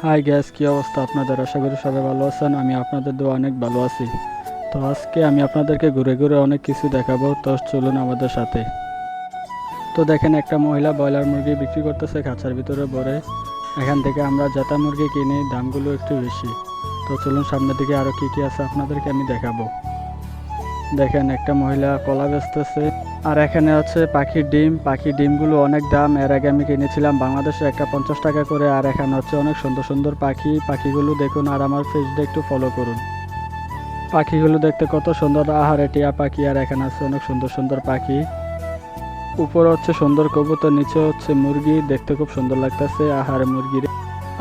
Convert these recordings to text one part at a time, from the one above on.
High gas, কী অবস্থা আপনাদের? আশা করি সবাই ভালো আছেন। আমি আপনাদের দোয়া অনেক ভালো আছি। তো আজকে আমি আপনাদেরকে ঘুরে ঘুরে অনেক কিছু দেখাবো, তো চলুন আমাদের সাথে। তো দেখেন, একটা মহিলা ব্রয়লার মুরগি বিক্রি করতেছে খাঁচার ভিতরে ভরে। এখান থেকে আমরা জাতা মুরগি কিনি, দামগুলো একটু বেশি। তো চলুন সামনের দিকে আরও কী কী আছে আপনাদেরকে আমি দেখাবো। দেখেন, একটা মহিলা কলা বেচতেছে। আর এখানে হচ্ছে পাখির ডিম। পাখির ডিমগুলো অনেক দাম। এর আগে আমি কিনেছিলাম বাংলাদেশে একটা 50 টাকা করে। আর এখানে হচ্ছে অনেক সুন্দর সুন্দর পাখিগুলো দেখুন, আর আমার পেজটা একটু ফলো করুন। পাখিগুলো দেখতে কত সুন্দর, আহারে টিয়া পাখি। আর এখানে আছে অনেক সুন্দর সুন্দর পাখি। উপরে হচ্ছে সুন্দর কবুতর, নিচে হচ্ছে মুরগি, দেখতে খুব সুন্দর লাগতেছে, আহারে মুরগির।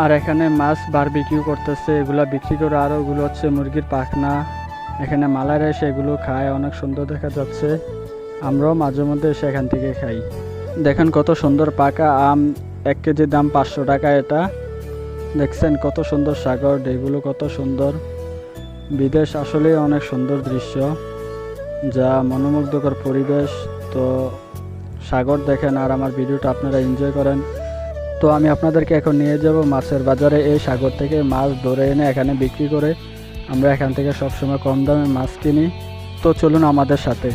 আর এখানে মাছ বারবিকিউ করতেছে, এগুলা বিক্রি করে। আর ওগুলো হচ্ছে মুরগির পাখনা। এখানে মালারে এসে এগুলো খায়, অনেক সুন্দর দেখা যাচ্ছে। আমরাও মাঝে মধ্যে এসে এখান থেকে খাই। দেখেন কত সুন্দর পাকা আম, 1 কেজির দাম 500 টাকা। এটা দেখছেন কত সুন্দর সাগর, এগুলো কত সুন্দর। বিদেশ আসলে অনেক সুন্দর দৃশ্য, যা মনোমুগ্ধকর পরিবেশ। তো সাগর দেখেন আর আমার ভিডিওটা আপনারা এনজয় করেন। তো আমি আপনাদেরকে এখন নিয়ে যাব মাছের বাজারে। এই সাগর থেকে মাছ ধরে এনে এখানে বিক্রি করে। আমরা এখান থেকে সবসময় কম দামে মাছ কিনি। তো চলুন আমাদের সাথে।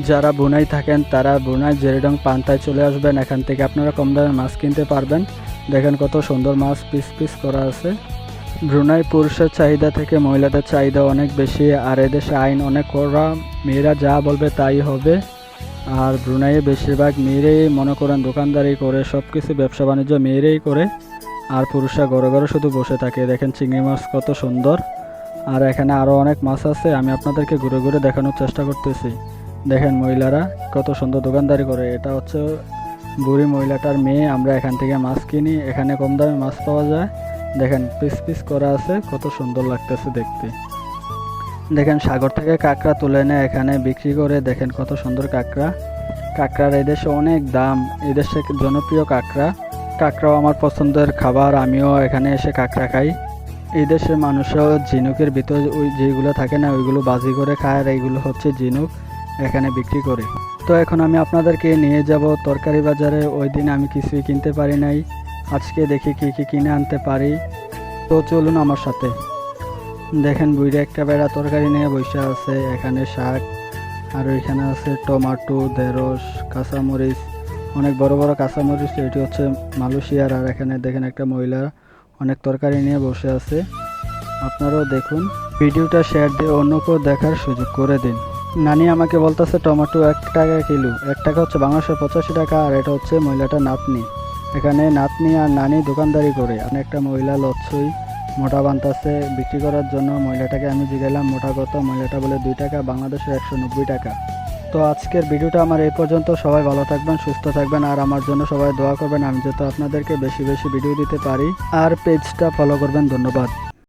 যারা বুনাই থাকেন তারা বুনাই জেরিডং পান্তায় চলে আসবেন, এখান থেকে আপনারা কম দামে মাছ কিনতে পারবেন। দেখেন কত সুন্দর মাছ পিস পিস করা আছে। ব্রুনাই পুরুষের চাহিদা থেকে মহিলাদের চাহিদা অনেক বেশি। আর এদেশে আইন অনেক কড়া, মেয়েরা যা বলবে তাই হবে। আর ব্রুনাইয়ে বেশিরভাগ মেয়েরাই মনে করেন দোকানদারি করে, সব কিছু ব্যবসা বাণিজ্য মেয়েরাই করে। আর পুরুষরা ঘরে ঘরে শুধু বসে থাকে। দেখেন চিংড়ি মাছ কত সুন্দর। আর এখানে আরও অনেক মাছ আছে, আমি আপনাদেরকে ঘুরে ঘুরে দেখানোর চেষ্টা করতেছি। দেখেন মহিলারা কত সুন্দর দোকানদারি করে। এটা হচ্ছে বুড়ি মহিলাটার মেয়ে। আমরা এখান থেকে মাছ কিনি, এখানে কম দামে মাছ পাওয়া যায়। দেখেন পিস পিস করা আছে, কত সুন্দর লাগতেছে দেখতে। দেখেন সাগর থেকে কাঁকড়া তুলে এনে এখানে বিক্রি করে। দেখেন কত সুন্দর কাঁকড়া। কাঁকড়ার এদেশে অনেক দাম, এদেশে জনপ্রিয় কাঁকড়া। কাঁকড়াও আমার পছন্দের খাবার, আমিও এখানে এসে কাঁকড়া খাই। এই দেশের মানুষও ঝিনুকের ভিতর ওই যেগুলো থাকে না, ওইগুলো বাজি করে খায়। আর এইগুলো হচ্ছে ঝিনুক, এখানে বিক্রি করে। তো এখন আমি আপনাদেরকে নিয়ে যাব তরকারি বাজারে। ওই দিন আমি কিছুই কিনতে পারি নাই, আজকে দেখি কি কি কিনে আনতে পারি। তো চলুন আমার সাথে। দেখেন বুড়ি একটা বেড়া তরকারি নিয়ে বসে আছে। এখানে শাক, আর ওইখানে আছে টমেটো, ঢেঁড়স, কাঁচামরিচ, অনেক বড় বড় কাঁচামরিচ। এটি হচ্ছে মালয়েশিয়ার। আর এখানে দেখেন একটা মহিলা অনেক তরকারি নিয়ে বসে আছে। আপনারাও দেখুন, ভিডিওটা শেয়ার দিয়ে অন্যকেও দেখার সুযোগ করে দিন। নানি আমাকে বলতেছে টমেটো 1 টাকা কিলো। 1 টাকা হচ্ছে বাংলাদেশের 85 টাকা। আর এটা হচ্ছে মহিলাটা নাতনি। এখানে নাতনি আর নানি দোকানদারি করে। আর একটা মহিলা লচ্ছই মোটা বানতাছে বিক্রি করার জন্য। মহিলাটাকে আমি জিজ্ঞাসলাম মোটা কত, মহিলাটা বলে 2 টাকা, বাংলাদেশের 190 টাকা। তো আজকের ভিডিওটা আমার এই পর্যন্ত। সবাই ভালো থাকবেন, সুস্থ থাকবেন, আর আমার জন্য সবাই দোয়া করবেন আমি যাতে আপনাদেরকে বেশি বেশি ভিডিও দিতে পারি। আর পেজটা ফলো করবেন। ধন্যবাদ।